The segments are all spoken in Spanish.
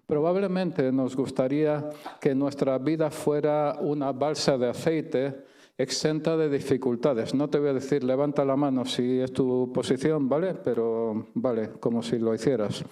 Probablemente nos gustaría que nuestra vida fuera una balsa de aceite exenta de dificultades. No te voy a decir levanta la mano si es tu posición, ¿vale? Pero vale, como si lo hicieras.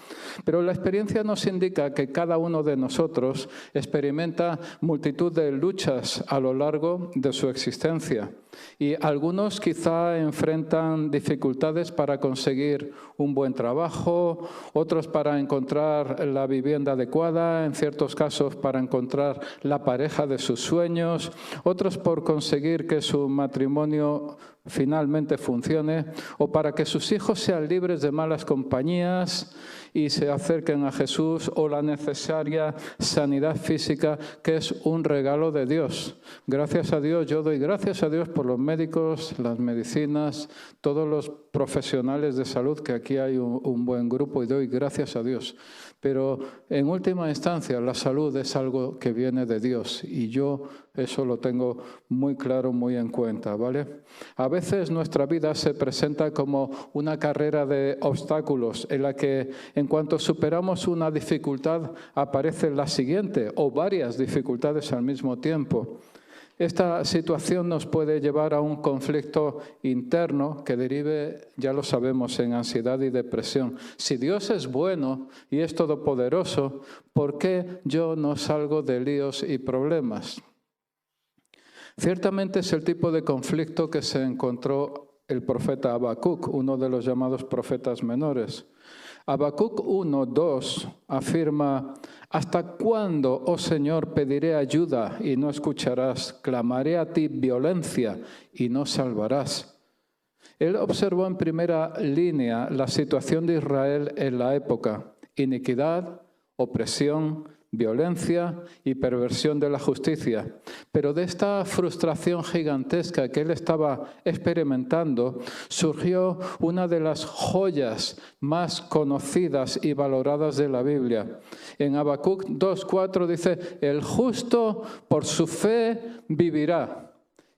Pero la experiencia nos indica que cada uno de nosotros experimenta multitud de luchas a lo largo de su existencia. Y algunos quizá enfrentan dificultades para conseguir un buen trabajo, otros para encontrar la vivienda adecuada, en ciertos casos para encontrar la pareja de sus sueños, otros por conseguir que su matrimonio finalmente funcione o para que sus hijos sean libres de malas compañías y se acerquen a Jesús, o la necesaria sanidad física, que es un regalo de Dios. Gracias a Dios, yo doy gracias a Dios por los médicos, las medicinas, todos los profesionales de salud, que aquí hay un buen grupo, y doy gracias a Dios. Pero en última instancia, la salud es algo que viene de Dios, y yo eso lo tengo muy claro, muy en cuenta, ¿vale? A veces nuestra vida se presenta como una carrera de obstáculos en la que en cuanto superamos una dificultad aparece la siguiente o varias dificultades al mismo tiempo. Esta situación nos puede llevar a un conflicto interno que derive, ya lo sabemos, en ansiedad y depresión. Si Dios es bueno y es todopoderoso, ¿por qué yo no salgo de líos y problemas? Ciertamente es el tipo de conflicto que se encontró el profeta Habacuc, uno de los llamados profetas menores. Habacuc 1:2 afirma: ¿hasta cuándo, oh Señor, pediré ayuda y no escucharás? Clamaré a ti violencia y no salvarás. Él observó en primera línea la situación de Israel en la época: iniquidad, opresión, violencia y perversión de la justicia. Pero de esta frustración gigantesca que él estaba experimentando surgió una de las joyas más conocidas y valoradas de la Biblia. En Habacuc 2:4 dice: el justo por su fe vivirá.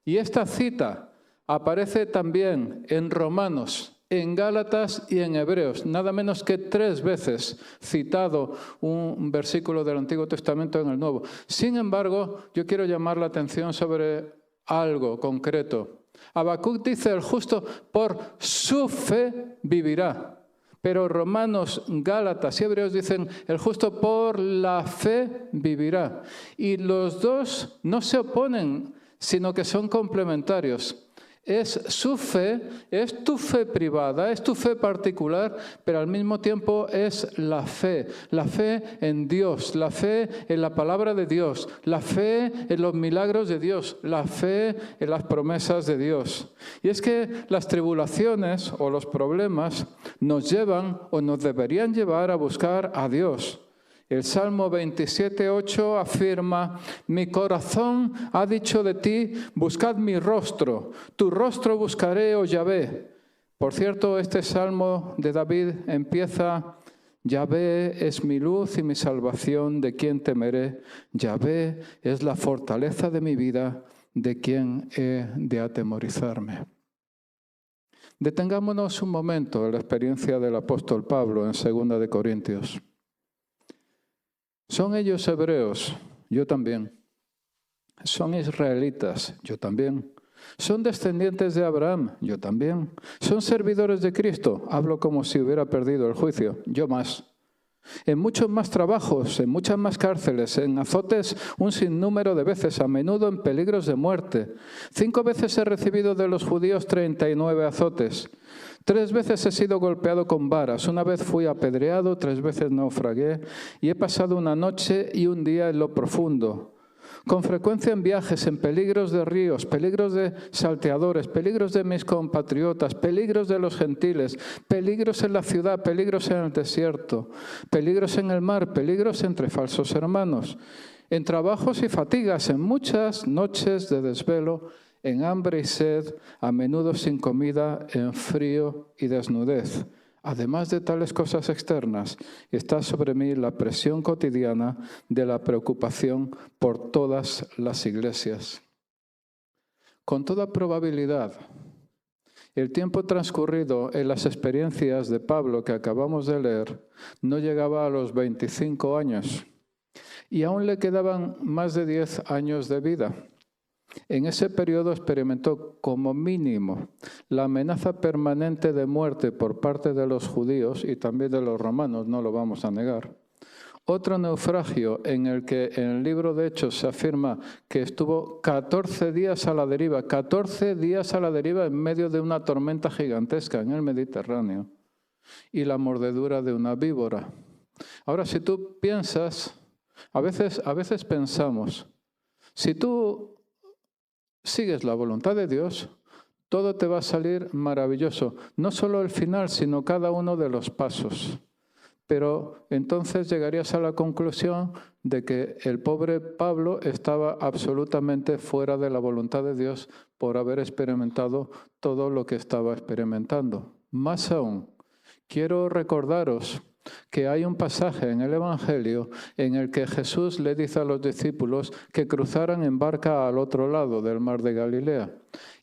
Y esta cita aparece también en Romanos, en Gálatas y en Hebreos, nada menos que 3 veces citado un versículo del Antiguo Testamento en el Nuevo. Sin embargo, yo quiero llamar la atención sobre algo concreto. Habacuc dice: el justo por su fe vivirá. Pero Romanos, Gálatas y Hebreos dicen: el justo por la fe vivirá. Y los dos no se oponen, sino que son complementarios. Es su fe, es tu fe privada, es tu fe particular, pero al mismo tiempo es la fe en Dios, la fe en la palabra de Dios, la fe en los milagros de Dios, la fe en las promesas de Dios. Y es que las tribulaciones o los problemas nos llevan o nos deberían llevar a buscar a Dios. El Salmo 27:8 afirma: mi corazón ha dicho de ti, buscad mi rostro, tu rostro buscaré, oh Yahvé. Por cierto, este Salmo de David empieza: Yahvé es mi luz y mi salvación, ¿de quién temeré? Yahvé es la fortaleza de mi vida, ¿de quién he de atemorizarme? Detengámonos un momento en la experiencia del apóstol Pablo en 2 de Corintios. ¿Son ellos hebreos? Yo también. ¿Son israelitas? Yo también. ¿Son descendientes de Abraham? Yo también. ¿Son servidores de Cristo? Hablo como si hubiera perdido el juicio. Yo más. En muchos más trabajos, en muchas más cárceles, en azotes un sinnúmero de veces, a menudo en peligros de muerte. 5 veces he recibido de los judíos 39 azotes. 3 veces he sido golpeado con varas. 1 vez fui apedreado, 3 veces naufragué y he pasado una noche y un día en lo profundo. Con frecuencia en viajes, en peligros de ríos, peligros de salteadores, peligros de mis compatriotas, peligros de los gentiles, peligros en la ciudad, peligros en el desierto, peligros en el mar, peligros entre falsos hermanos, en trabajos y fatigas, en muchas noches de desvelo, en hambre y sed, a menudo sin comida, en frío y desnudez. Además de tales cosas externas, está sobre mí la presión cotidiana de la preocupación por todas las iglesias. Con toda probabilidad, El tiempo transcurrido en las experiencias de Pablo que acabamos de leer no llegaba a los 25 años y aún le quedaban más de 10 años de vida. En ese periodo experimentó como mínimo la amenaza permanente de muerte por parte de los judíos y también de los romanos, no lo vamos a negar. Otro naufragio en el que en el libro de Hechos se afirma que estuvo 14 días a la deriva, 14 días a la deriva en medio de una tormenta gigantesca en el Mediterráneo y la mordedura de una víbora. Ahora, si tú piensas, a veces pensamos, si tú sigues la voluntad de Dios, todo te va a salir maravilloso. No solo el final, sino cada uno de los pasos. Pero entonces llegarías a la conclusión de que el pobre Pablo estaba absolutamente fuera de la voluntad de Dios por haber experimentado todo lo que estaba experimentando. Más aún, quiero recordaros que hay un pasaje en el Evangelio en el que Jesús le dice a los discípulos que cruzaran en barca al otro lado del mar de Galilea.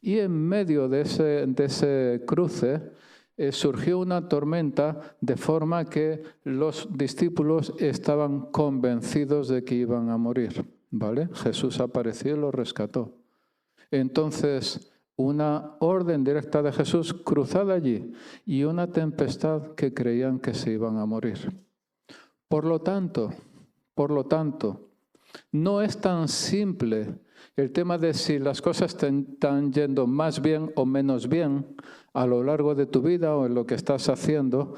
Y en medio de ese cruce surgió una tormenta de forma que los discípulos estaban convencidos de que iban a morir. ¿Vale? Jesús apareció y los rescató. Entonces, una orden directa de Jesús cruzada allí y una tempestad que creían que se iban a morir. Por lo tanto, no es tan simple el tema de si las cosas te están yendo más bien o menos bien a lo largo de tu vida o en lo que estás haciendo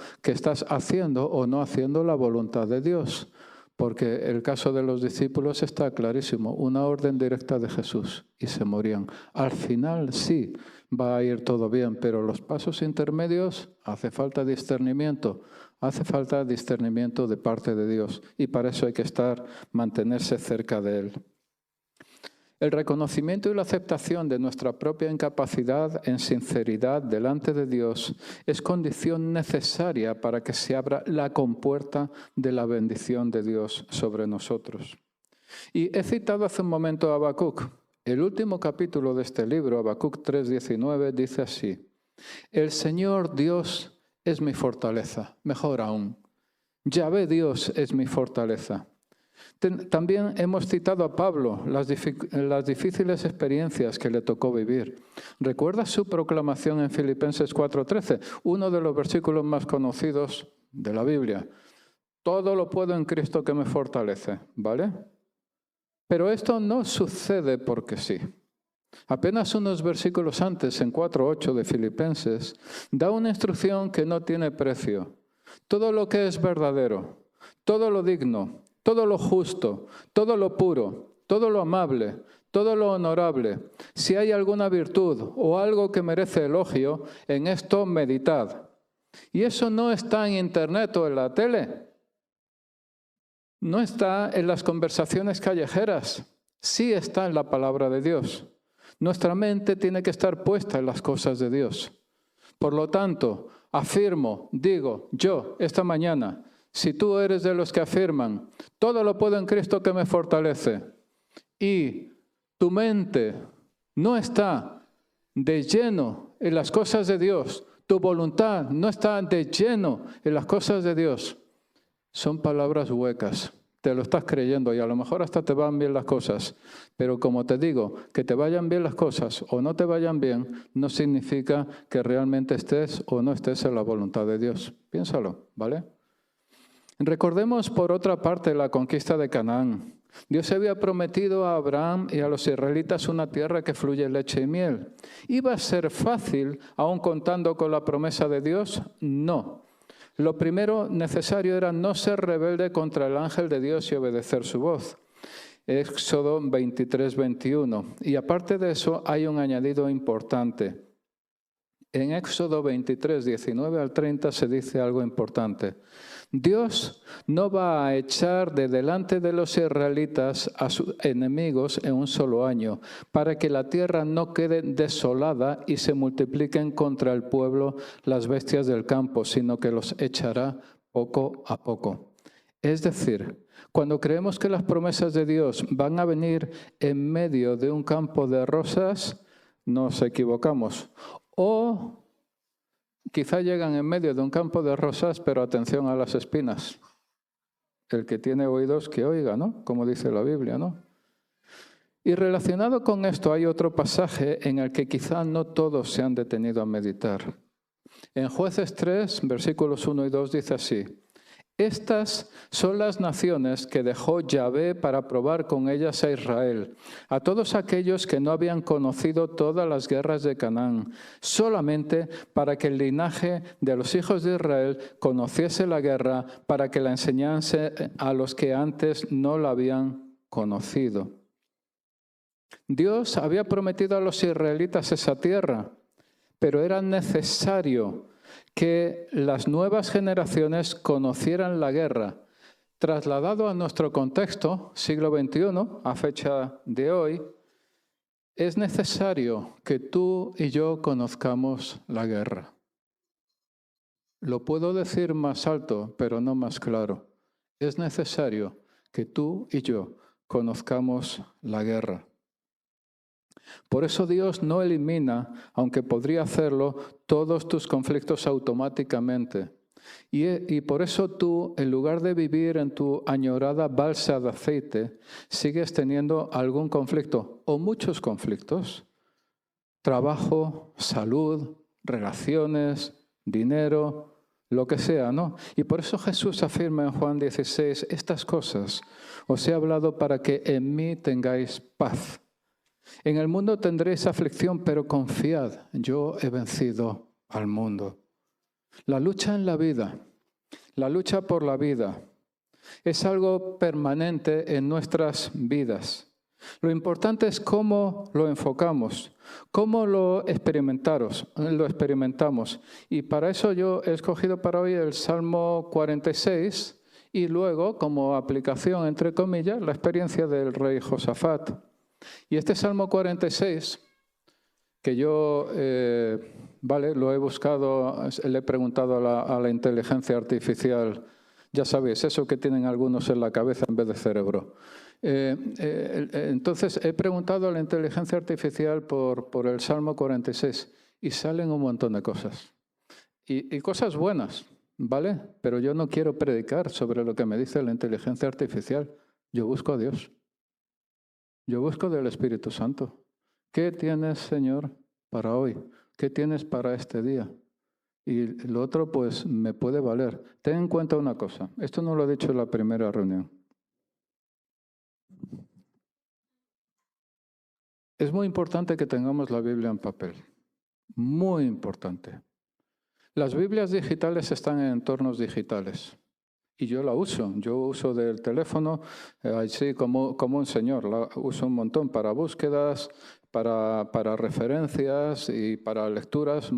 o no haciendo la voluntad de Dios. Porque el caso de los discípulos está clarísimo, una orden directa de Jesús y se morían. Al final sí va a ir todo bien, pero los pasos intermedios hace falta discernimiento de parte de Dios y para eso hay que mantenerse cerca de Él. El reconocimiento y la aceptación de nuestra propia incapacidad en sinceridad delante de Dios es condición necesaria para que se abra la compuerta de la bendición de Dios sobre nosotros. Y he citado hace un momento a Habacuc. El último capítulo de este libro, Habacuc 3:19, dice así: El Señor Dios es mi fortaleza, mejor aún, Yahvé Dios es mi fortaleza. También hemos citado a Pablo las difíciles experiencias que le tocó vivir. ¿Recuerdas su proclamación en Filipenses 4:13? Uno de los versículos más conocidos de la Biblia. Todo lo puedo en Cristo que me fortalece, ¿vale? Pero esto no sucede porque sí. Apenas unos versículos antes, en 4:8 de Filipenses, da una instrucción que no tiene precio. Todo lo que es verdadero, todo lo digno, todo lo justo, todo lo puro, todo lo amable, todo lo honorable, si hay alguna virtud o algo que merece elogio, en esto meditad. Y eso no está en internet o en la tele. No está en las conversaciones callejeras. Sí está en la palabra de Dios. Nuestra mente tiene que estar puesta en las cosas de Dios. Por lo tanto, digo yo esta mañana, si tú eres de los que afirman, todo lo puedo en Cristo que me fortalece, y tu mente no está de lleno en las cosas de Dios, tu voluntad no está de lleno en las cosas de Dios, son palabras huecas. Te lo estás creyendo y a lo mejor hasta te van bien las cosas, pero como te digo, que te vayan bien las cosas o no te vayan bien, no significa que realmente estés o no estés en la voluntad de Dios. Piénsalo, ¿vale? Recordemos por otra parte la conquista de Canaán. Dios había prometido a Abraham y a los israelitas una tierra que fluye leche y miel. ¿Iba a ser fácil, aún contando con la promesa de Dios? No. Lo primero necesario era no ser rebelde contra el ángel de Dios y obedecer su voz. Éxodo 23:21. Y aparte de eso hay un añadido importante. En Éxodo 23, 19 al 30 se dice algo importante. Dios no va a echar de delante de los israelitas a sus enemigos en un solo año, para que la tierra no quede desolada y se multipliquen contra el pueblo las bestias del campo, sino que los echará poco a poco. Es decir, cuando creemos que las promesas de Dios van a venir en medio de un campo de rosas, nos equivocamos. O quizá llegan en medio de un campo de rosas, pero atención a las espinas. El que tiene oídos que oiga, ¿no? Como dice la Biblia, ¿no? Y relacionado con esto hay otro pasaje en el que quizá no todos se han detenido a meditar. En Jueces 3, versículos 1 y 2 dice así: estas son las naciones que dejó Yahvé para probar con ellas a Israel, a todos aquellos que no habían conocido todas las guerras de Canaán, solamente para que el linaje de los hijos de Israel conociese la guerra, para que la enseñase a los que antes no la habían conocido. Dios había prometido a los israelitas esa tierra, pero era necesario que las nuevas generaciones conocieran la guerra. Trasladado a nuestro contexto, siglo XXI, a fecha de hoy, es necesario que tú y yo conozcamos la guerra. Lo puedo decir más alto, pero no más claro. Es necesario que tú y yo conozcamos la guerra. Por eso Dios no elimina, aunque podría hacerlo, todos tus conflictos automáticamente. Y por eso tú, en lugar de vivir en tu añorada balsa de aceite, sigues teniendo algún conflicto o muchos conflictos. Trabajo, salud, relaciones, dinero, lo que sea, ¿no? Y por eso Jesús afirma en Juan 16, estas cosas os he hablado para que en mí tengáis paz. En el mundo tendréis aflicción, pero confiad, yo he vencido al mundo. La lucha en la vida, la lucha por la vida, es algo permanente en nuestras vidas. Lo importante es cómo lo enfocamos, cómo lo experimentamos. Y para eso yo he escogido para hoy el Salmo 46 y luego, como aplicación, entre comillas, la experiencia del rey Josafat. Y este Salmo 46, que yo lo he buscado, le he preguntado a la inteligencia artificial, ya sabéis, eso que tienen algunos en la cabeza en vez de cerebro. Entonces he preguntado a la inteligencia artificial por el Salmo 46 y salen un montón de cosas. Y cosas buenas, ¿vale? Pero yo no quiero predicar sobre lo que me dice la inteligencia artificial. Yo busco a Dios. Yo busco del Espíritu Santo. ¿Qué tienes, Señor, para hoy? ¿Qué tienes para este día? Y lo otro, pues, me puede valer. Ten en cuenta una cosa. Esto no lo he dicho en la primera reunión. Es muy importante que tengamos la Biblia en papel. Muy importante. Las Biblias digitales están en entornos digitales. Y yo la uso. Yo uso del teléfono, así como un señor. La uso un montón para búsquedas, para referencias y para lecturas.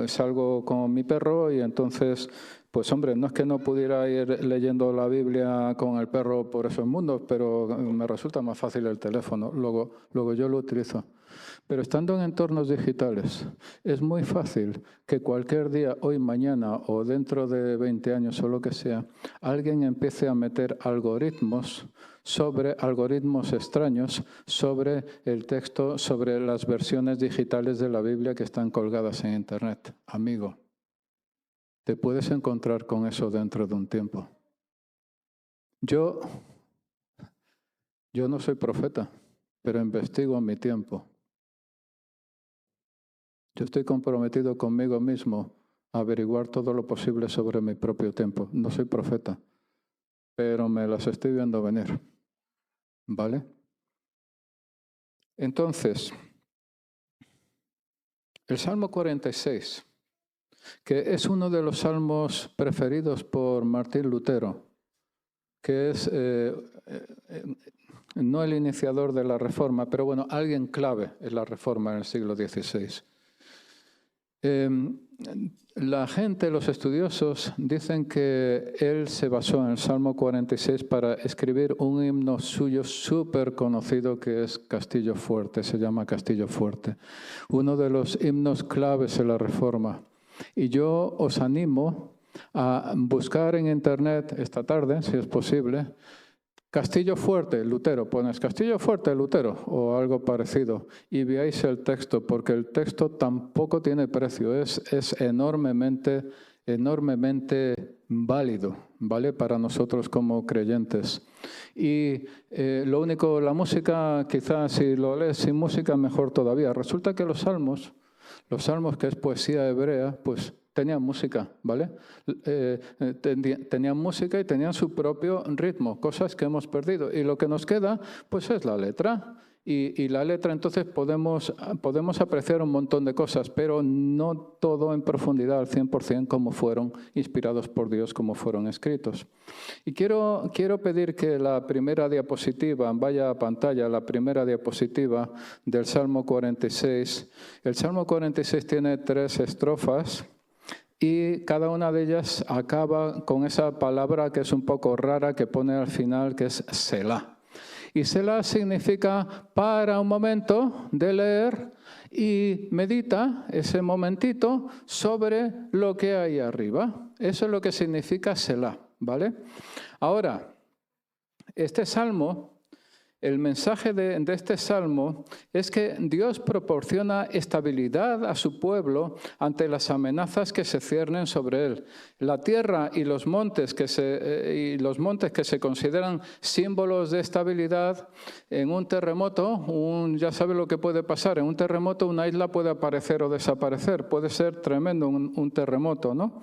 Salgo con mi perro y entonces, pues hombre, no es que no pudiera ir leyendo la Biblia con el perro por esos mundos, pero me resulta más fácil el teléfono. Luego yo lo utilizo. Pero estando en entornos digitales, es muy fácil que cualquier día, hoy, mañana o dentro de 20 años o lo que sea, alguien empiece a meter algoritmos extraños sobre el texto, sobre las versiones digitales de la Biblia que están colgadas en Internet. Amigo, te puedes encontrar con eso dentro de un tiempo. Yo no soy profeta, pero investigo mi tiempo. Yo estoy comprometido conmigo mismo a averiguar todo lo posible sobre mi propio tiempo. No soy profeta, pero me las estoy viendo venir. ¿Vale? Entonces, el Salmo 46, que es uno de los salmos preferidos por Martín Lutero, que es no el iniciador de la Reforma, pero bueno, alguien clave en la Reforma en el siglo XVI. La gente, los estudiosos, dicen que él se basó en el Salmo 46 para escribir un himno suyo súper conocido que es Castillo Fuerte, se llama Castillo Fuerte. Uno de los himnos claves en la Reforma. Y yo os animo a buscar en Internet esta tarde, si es posible, Castillo Fuerte, Lutero, pones Castillo Fuerte, Lutero o algo parecido y veáis el texto, porque el texto tampoco tiene precio, es enormemente válido, ¿vale? Para nosotros como creyentes. Y lo único, la música, quizás si lo lees sin música, mejor todavía. Resulta que los salmos, que es poesía hebrea, pues tenían música, ¿vale? Tenían música y tenían su propio ritmo, cosas que hemos perdido. Y lo que nos queda, pues es la letra. Y la letra, entonces, podemos apreciar un montón de cosas, pero no todo en profundidad al 100% como fueron inspirados por Dios, como fueron escritos. Y quiero pedir que la primera diapositiva, vaya a pantalla, la primera diapositiva del Salmo 46. El Salmo 46 tiene 3 estrofas. Y cada una de ellas acaba con esa palabra que es un poco rara que pone al final, que es Selah. Y Selah significa para un momento de leer y medita ese momentito sobre lo que hay arriba. Eso es lo que significa Selah, ¿vale? Ahora, este salmo, el mensaje de este salmo es que Dios proporciona estabilidad a su pueblo ante las amenazas que se ciernen sobre él. La tierra y los montes que se consideran símbolos de estabilidad, en un terremoto, ya sabe lo que puede pasar, en un terremoto una isla puede aparecer o desaparecer, puede ser tremendo un terremoto, ¿no?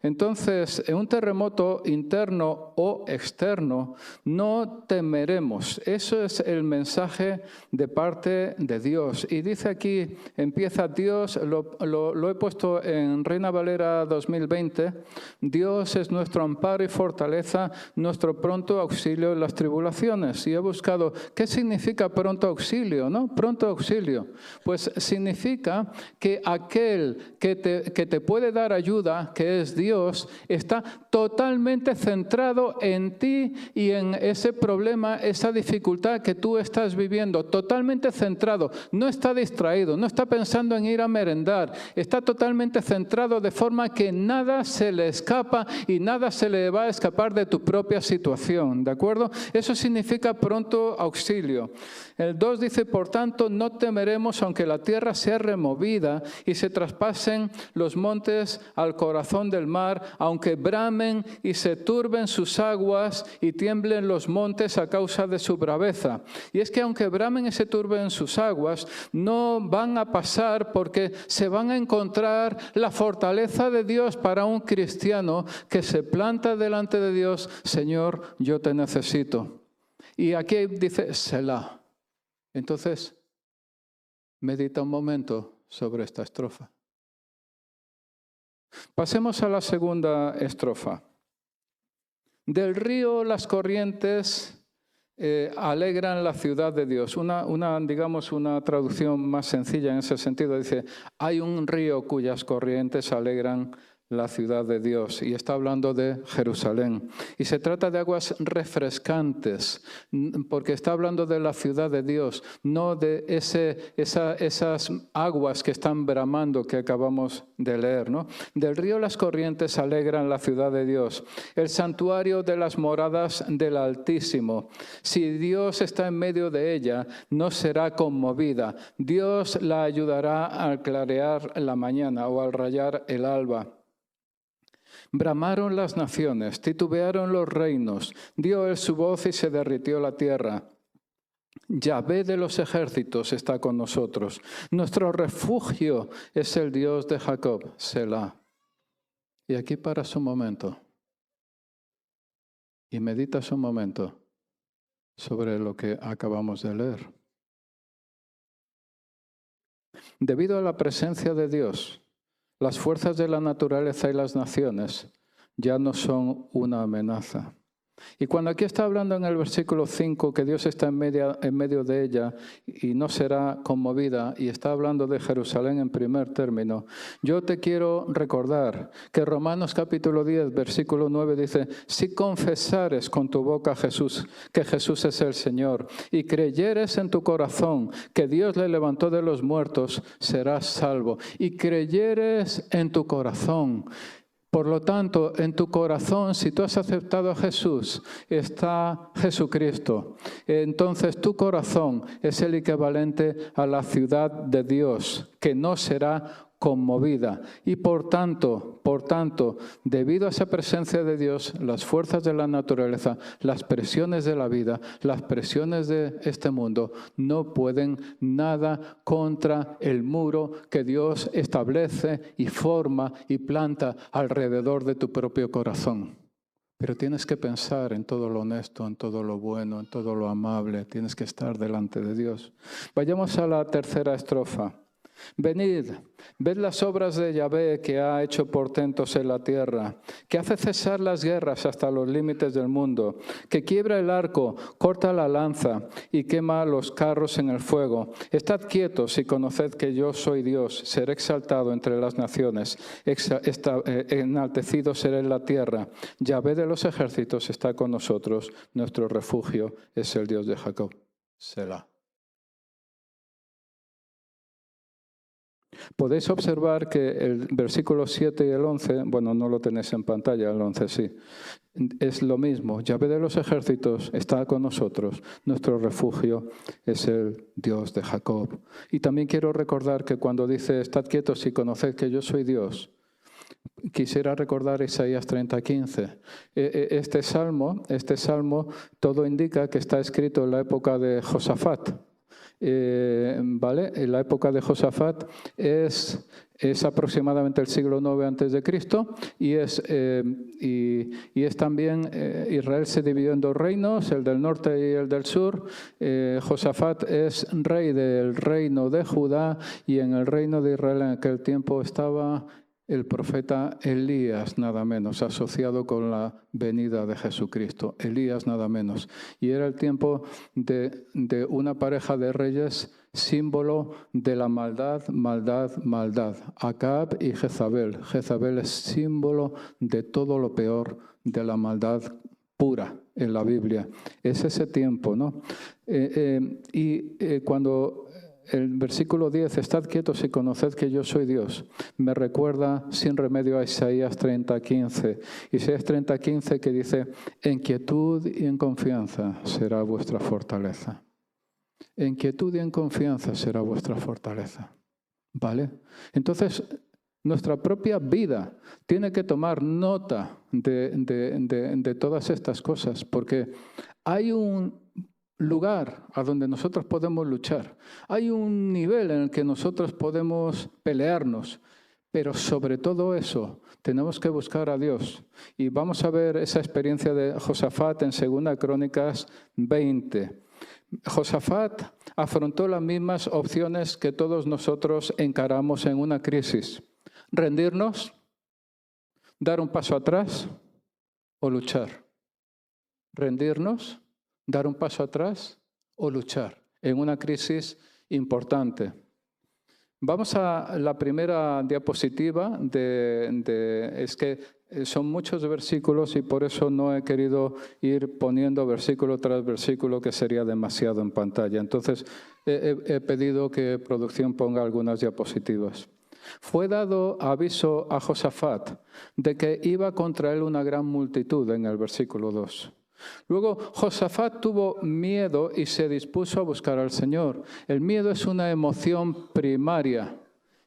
Entonces, en un terremoto interno o externo, no temeremos. Eso es el mensaje de parte de Dios. Y dice aquí, empieza Dios, lo he puesto en Reina Valera 2020, Dios es nuestro amparo y fortaleza, nuestro pronto auxilio en las tribulaciones. Y he buscado, ¿qué significa pronto auxilio? ¿No? Pronto auxilio. Pues significa que aquel que te puede dar ayuda, que es Dios, está totalmente centrado en ti y en ese problema, esa dificultad que tú estás viviendo, totalmente centrado, no está distraído, no está pensando en ir a merendar, está totalmente centrado de forma que nada se le escapa y nada se le va a escapar de tu propia situación, ¿de acuerdo? Eso significa pronto auxilio. El 2 dice, por tanto, no temeremos aunque la tierra sea removida y se traspasen los montes al corazón del mar, aunque bramen y se turben sus aguas y tiemblen los montes a causa de su braveza. Y es que aunque bramen y se turben sus aguas, no van a pasar porque se van a encontrar la fortaleza de Dios para un cristiano que se planta delante de Dios, Señor, yo te necesito. Y aquí dice Selah. Entonces, medita un momento sobre esta estrofa. Pasemos a la segunda estrofa. Del río las corrientes alegran la ciudad de Dios. Digamos, una traducción más sencilla en ese sentido dice, hay un río cuyas corrientes alegran la ciudad de Dios, y está hablando de Jerusalén. Y se trata de aguas refrescantes, porque está hablando de la ciudad de Dios, no de esas aguas que están bramando que acabamos de leer, ¿no? Del río las corrientes alegran la ciudad de Dios, el santuario de las moradas del Altísimo. Si Dios está en medio de ella, no será conmovida. Dios la ayudará al clarear la mañana o al rayar el alba. Bramaron las naciones, titubearon los reinos, dio él su voz y se derritió la tierra. Yahvé de los ejércitos está con nosotros. Nuestro refugio es el Dios de Jacob, Selah. Y aquí paras un momento y meditas un momento sobre lo que acabamos de leer. Debido a la presencia de Dios, las fuerzas de la naturaleza y las naciones ya no son una amenaza. Y cuando aquí está hablando en el versículo 5 que Dios está en medio de ella y no será conmovida, y está hablando de Jerusalén en primer término, yo te quiero recordar que Romanos capítulo 10, versículo 9 dice, si confesares con tu boca que Jesús es el Señor y creyeres en tu corazón que Dios le levantó de los muertos, serás salvo. Y creyeres en tu corazón. Por lo tanto, en tu corazón, si tú has aceptado a Jesús, está Jesucristo. Entonces tu corazón es el equivalente a la ciudad de Dios, que no será conmovida. Y por tanto, debido a esa presencia de Dios, las fuerzas de la naturaleza, las presiones de la vida, las presiones de este mundo, no pueden nada contra el muro que Dios establece y forma y planta alrededor de tu propio corazón. Pero tienes que pensar en todo lo honesto, en todo lo bueno, en todo lo amable. Tienes que estar delante de Dios. Vayamos a la tercera estrofa. Venid, ved las obras de Yahvé, que ha hecho portentos en la tierra, que hace cesar las guerras hasta los límites del mundo, que quiebra el arco, corta la lanza y quema los carros en el fuego. Estad quietos y conoced que yo soy Dios, seré exaltado entre las naciones, enaltecido seré en la tierra. Yahvé de los ejércitos está con nosotros, nuestro refugio es el Dios de Jacob. Selah. Podéis observar que el versículo 7 y el 11, bueno, no lo tenéis en pantalla, el 11 sí, es lo mismo. Yahvé de los ejércitos está con nosotros, nuestro refugio es el Dios de Jacob. Y también quiero recordar que cuando dice, estad quietos y conoced que yo soy Dios, quisiera recordar Isaías 30:15. Este salmo, todo indica que está escrito en la época de Josafat. ¿Vale? En la época de Josafat es aproximadamente el siglo IX a.C. y es también, Israel se dividió en dos reinos, el del norte y el del sur. Josafat es rey del reino de Judá y en el reino de Israel en aquel tiempo estaba el profeta Elías, nada menos, asociado con la venida de Jesucristo. Elías, nada menos. Y era el tiempo de una pareja de reyes, símbolo de la maldad, Acab y Jezabel. Jezabel es símbolo de todo lo peor de la maldad pura en la Biblia. Es ese tiempo, ¿no? Cuando el versículo 10, estad quietos y conoced que yo soy Dios, me recuerda sin remedio a Isaías 30:15. Isaías 30:15 que dice, en quietud y en confianza será vuestra fortaleza. En quietud y en confianza será vuestra fortaleza. ¿Vale? Entonces, nuestra propia vida tiene que tomar nota de todas estas cosas, porque hay un lugar a donde nosotros podemos luchar. Hay un nivel en el que nosotros podemos pelearnos, pero sobre todo eso tenemos que buscar a Dios. Y vamos a ver esa experiencia de Josafat en 2 Crónicas 20. Josafat afrontó las mismas opciones que todos nosotros encaramos en una crisis. Rendirnos, dar un paso atrás o luchar. Rendirnos, dar un paso atrás o luchar en una crisis importante. Vamos a la primera diapositiva. Es que son muchos versículos y por eso no he querido ir poniendo versículo tras versículo, que sería demasiado en pantalla. Entonces he pedido que producción ponga algunas diapositivas. Fue dado aviso a Josafat de que iba contra él una gran multitud en el versículo 2. Luego Josafat tuvo miedo y se dispuso a buscar al Señor. El miedo es una emoción primaria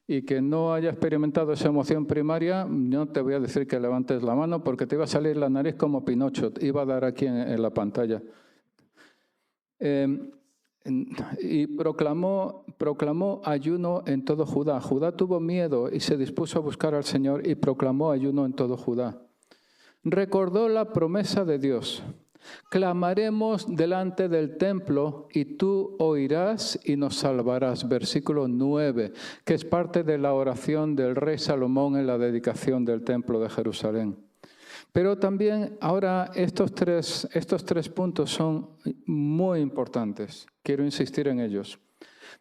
y que no haya experimentado esa emoción primaria, no te voy a decir que levantes la mano porque te iba a salir la nariz como Pinocho, iba a dar aquí en la pantalla. Y proclamó ayuno en todo Judá. Judá tuvo miedo y se dispuso a buscar al Señor y proclamó ayuno en todo Judá. Recordó la promesa de Dios. Clamaremos delante del templo y tú oirás y nos salvarás. Versículo 9, que es parte de la oración del rey Salomón en la dedicación del templo de Jerusalén. Pero también ahora estos tres puntos son muy importantes. Quiero insistir en ellos.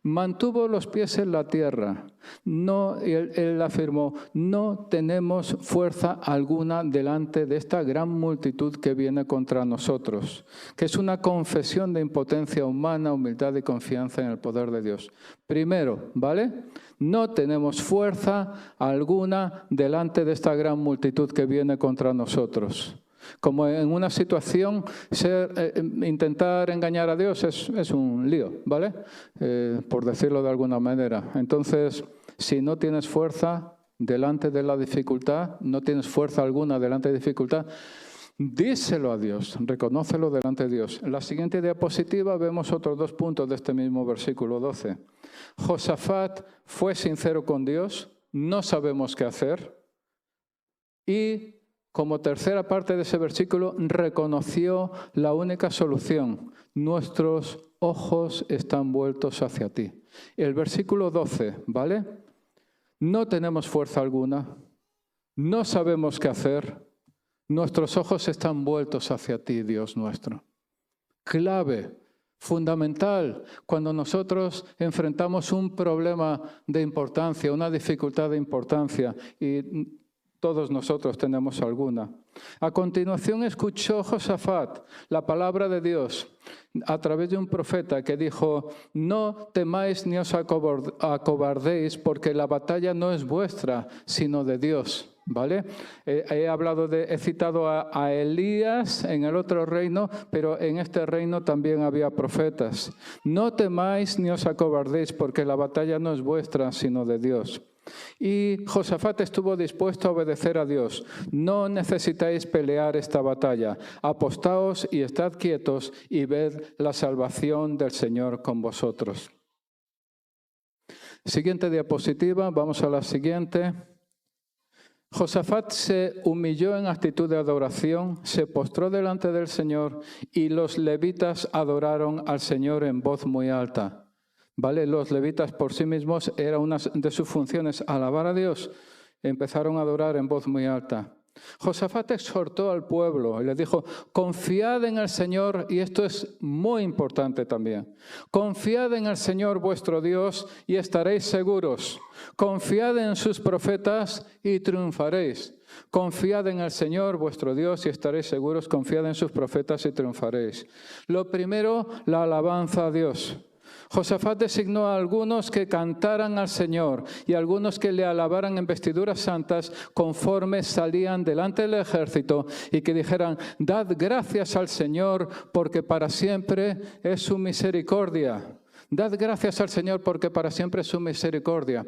mantuvo los pies en la tierra. No, él afirmó, no tenemos fuerza alguna delante de esta gran multitud que viene contra nosotros, que es una confesión de impotencia humana, humildad y confianza en el poder de Dios. Primero, ¿vale? No tenemos fuerza alguna delante de esta gran multitud que viene contra nosotros. Como en una situación, intentar engañar a Dios es un lío, ¿vale? Por decirlo de alguna manera. Entonces, si no tienes fuerza delante de la dificultad, no tienes fuerza alguna delante de la dificultad, díselo a Dios, reconócelo delante de Dios. En la siguiente diapositiva vemos otros 2 puntos de este mismo versículo 12. Josafat fue sincero con Dios, no sabemos qué hacer, y como tercera parte de ese versículo, reconoció la única solución. Nuestros ojos están vueltos hacia ti. El versículo 12, ¿vale? No tenemos fuerza alguna, no sabemos qué hacer, nuestros ojos están vueltos hacia ti, Dios nuestro. Clave, fundamental, cuando nosotros enfrentamos un problema de importancia, una dificultad de importancia, y todos nosotros tenemos alguna. A continuación escuchó Josafat la palabra de Dios a través de un profeta que dijo, no temáis ni os acobardéis porque la batalla no es vuestra, sino de Dios. ¿Vale? He citado a Elías en el otro reino, pero en este reino también había profetas. No temáis ni os acobardéis porque la batalla no es vuestra, sino de Dios. Y Josafat estuvo dispuesto a obedecer a Dios. No necesitáis pelear esta batalla. Apostaos y estad quietos y ved la salvación del Señor con vosotros. Siguiente diapositiva, vamos a la siguiente. Josafat se humilló en actitud de adoración, se postró delante del Señor y los levitas adoraron al Señor en voz muy alta. ¿Vale? Los levitas por sí mismos era una de sus funciones alabar a Dios. Empezaron a adorar en voz muy alta. Josafat exhortó al pueblo y les dijo, confiad en el Señor, y esto es muy importante también. Confiad en el Señor vuestro Dios y estaréis seguros. Confiad en sus profetas y triunfaréis. Confiad en el Señor vuestro Dios y estaréis seguros. Confiad en sus profetas y triunfaréis. Lo primero, la alabanza a Dios. Josafat designó a algunos que cantaran al Señor y a algunos que le alabaran en vestiduras santas conforme salían delante del ejército y que dijeran, dad gracias al Señor porque para siempre es su misericordia. Dad gracias al Señor porque para siempre es su misericordia.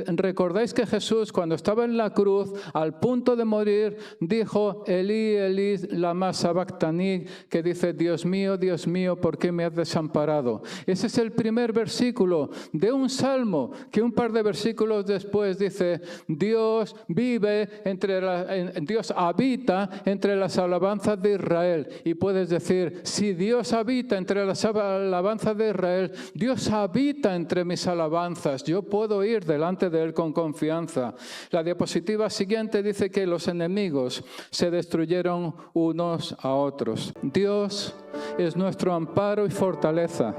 ¿Recordáis que Jesús, cuando estaba en la cruz, al punto de morir, dijo, Elí, Elí, lama sabactani, que dice, Dios mío, ¿por qué me has desamparado? Ese es el primer versículo de un salmo, que un par de versículos después dice, Dios habita entre las alabanzas de Israel. Y puedes decir, si Dios habita entre las alabanzas de Israel, Dios habita entre mis alabanzas. Yo puedo ir delante de Él con confianza. La diapositiva siguiente dice que los enemigos se destruyeron unos a otros. Dios es nuestro amparo y fortaleza,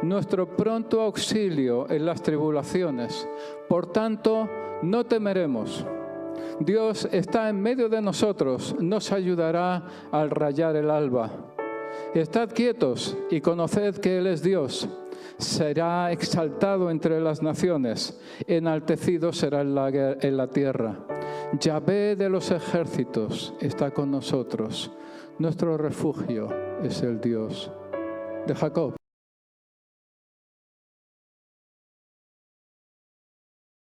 nuestro pronto auxilio en las tribulaciones. Por tanto, no temeremos. Dios está en medio de nosotros, nos ayudará al rayar el alba. Estad quietos y conoced que Él es Dios. Será exaltado entre las naciones, enaltecido será en la tierra. Yahvé de los ejércitos está con nosotros. Nuestro refugio es el Dios de Jacob.